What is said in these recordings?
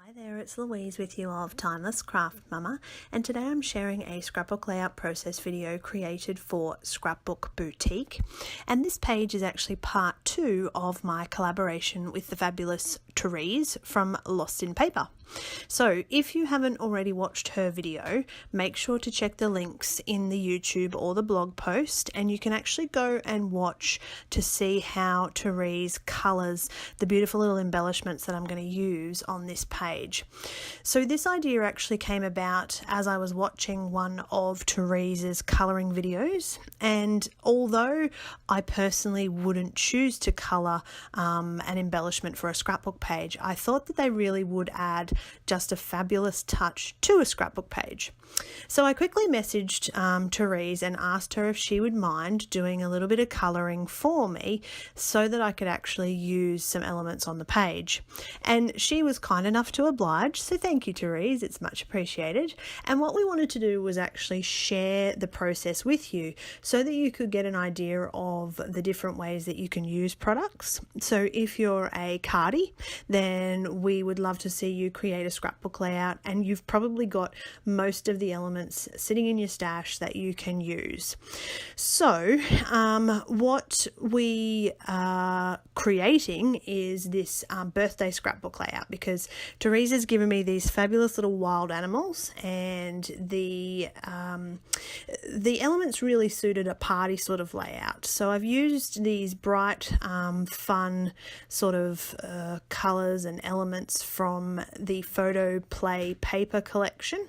Hi there, it's Louise with you of Timeless Craft Mama, and today I'm sharing a scrapbook layout process video created for Scrapbook Boutique, and this page is actually part 2 of my collaboration with the fabulous Therese from Lost in Paper. So if you haven't already watched her video, make sure to check the links in the YouTube or the blog post, and you can actually go and watch to see how Therese colours the beautiful little embellishments that I'm going to use on this page. So this idea actually came about as I was watching one of Therese's colouring videos, and although I personally wouldn't choose to colour an embellishment for a scrapbook page, I thought that they really would add just a fabulous touch to a scrapbook page. So I quickly messaged Therese and asked her if she would mind doing a little bit of colouring for me so that I could actually use some elements on the page. And she was kind enough to oblige, so thank you, Therese, it's much appreciated. And what we wanted to do was actually share the process with you so that you could get an idea of the different ways that you can use products. So if you're a cardie, then we would love to see you create a scrapbook layout, and you've probably got most of the elements sitting in your stash that you can use. So what we are creating is this birthday scrapbook layout, because Therese has given me these fabulous little wild animals, and the elements really suited a party sort of layout. So I've used these bright fun sort of colours and elements from the Photo Play paper collection.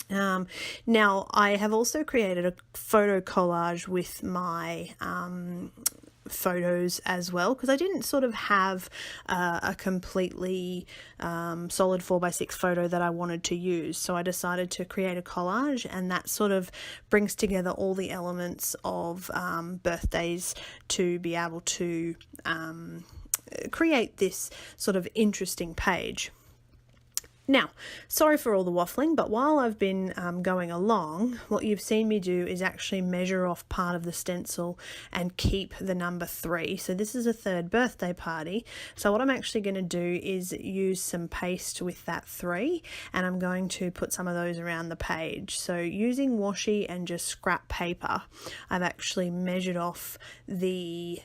Now I have also created a photo collage with my photos as well, because I didn't sort of have a completely solid 4x6 photo that I wanted to use, so I decided to create a collage, and that sort of brings together all the elements of birthdays to be able to create this sort of interesting page. Now, sorry for all the waffling, but while I've been going along, what you've seen me do is actually measure off part of the stencil and keep the number 3. So this is a third birthday party. So what I'm actually going to do is use some paste with that 3, and I'm going to put some of those around the page. So using washi and just scrap paper, I've actually measured off the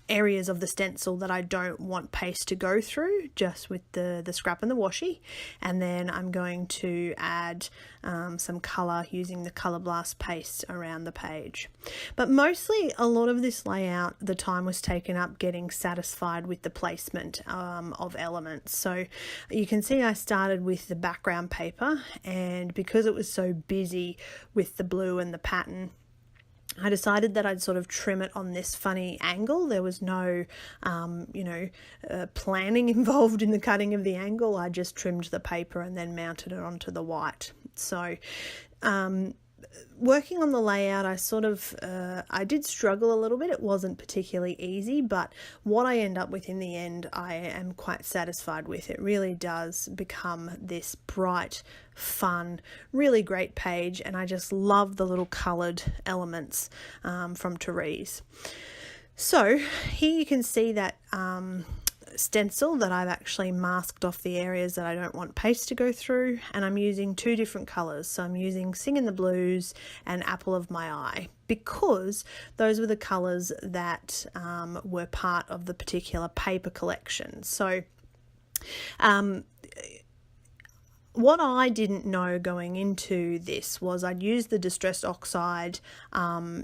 areas of the stencil that I don't want paste to go through, just with the scrap and the washi, and then I'm going to add some colour using the Colour Blast paste around the page. But mostly a lot of this layout, the time was taken up getting satisfied with the placement of elements. So you can see I started with the background paper, and because it was so busy with the blue and the pattern, I decided that I'd sort of trim it on this funny angle. There was no, planning involved in the cutting of the angle. I just trimmed the paper and then mounted it onto the white. So, working on the layout, I did struggle a little bit. It wasn't particularly easy, but what I end up with in the end, I am quite satisfied with. It really does become this bright, fun, really great page, and I just love the little coloured elements from Therese. So here you can see that stencil that I've actually masked off the areas that I don't want paste to go through, and I'm using 2 different colours. So I'm using Sing in the Blues and Apple of My Eye, because those were the colours that were part of the particular paper collection. So what I didn't know going into this was I'd use the Distress Oxide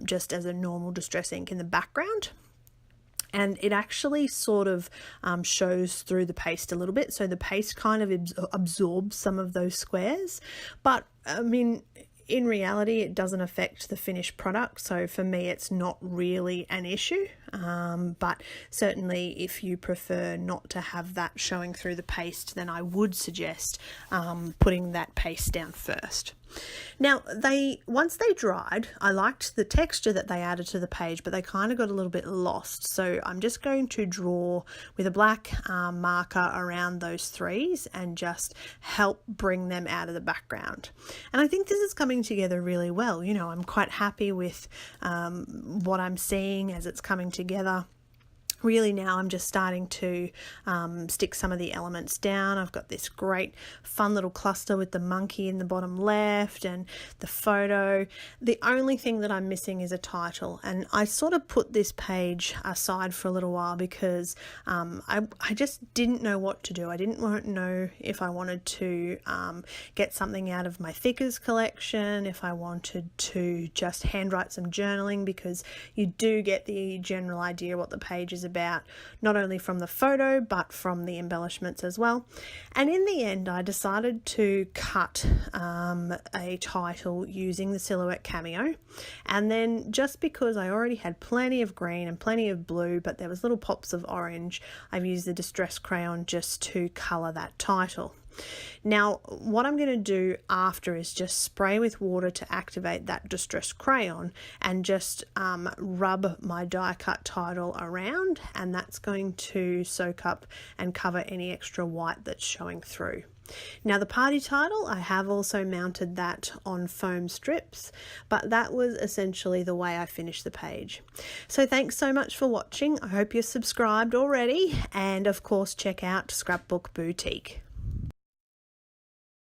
just as a normal distress ink in the background, and it actually sort of shows through the paste a little bit, so the paste kind of absorbs some of those squares, but I mean, in reality it doesn't affect the finished product, so for me it's not really an issue, but certainly if you prefer not to have that showing through the paste, then I would suggest putting that paste down first. Now, once they dried, I liked the texture that they added to the page, but they kind of got a little bit lost. So I'm just going to draw with a black marker around those 3s and just help bring them out of the background. And I think this is coming together really well. You know, I'm quite happy with what I'm seeing as it's coming together. Really now I'm just starting to stick some of the elements down. I've got this great fun little cluster with the monkey in the bottom left and the photo. The only thing that I'm missing is a title, and I sort of put this page aside for a little while because I just didn't know what to do. I didn't know if I wanted to get something out of my thickers collection, if I wanted to just handwrite some journaling, because you do get the general idea what the page is about, not only from the photo but from the embellishments as well. And in the end I decided to cut a title using the Silhouette Cameo, and then just because I already had plenty of green and plenty of blue but there was little pops of orange, I've used the Distress Crayon just to colour that title. Now what I'm going to do after is just spray with water to activate that Distress Crayon and just rub my die cut title around, and that's going to soak up and cover any extra white that's showing through. Now the party title, I have also mounted that on foam strips, but that was essentially the way I finished the page. So thanks so much for watching. I hope you're subscribed already, and of course check out Scrapbook Boutique.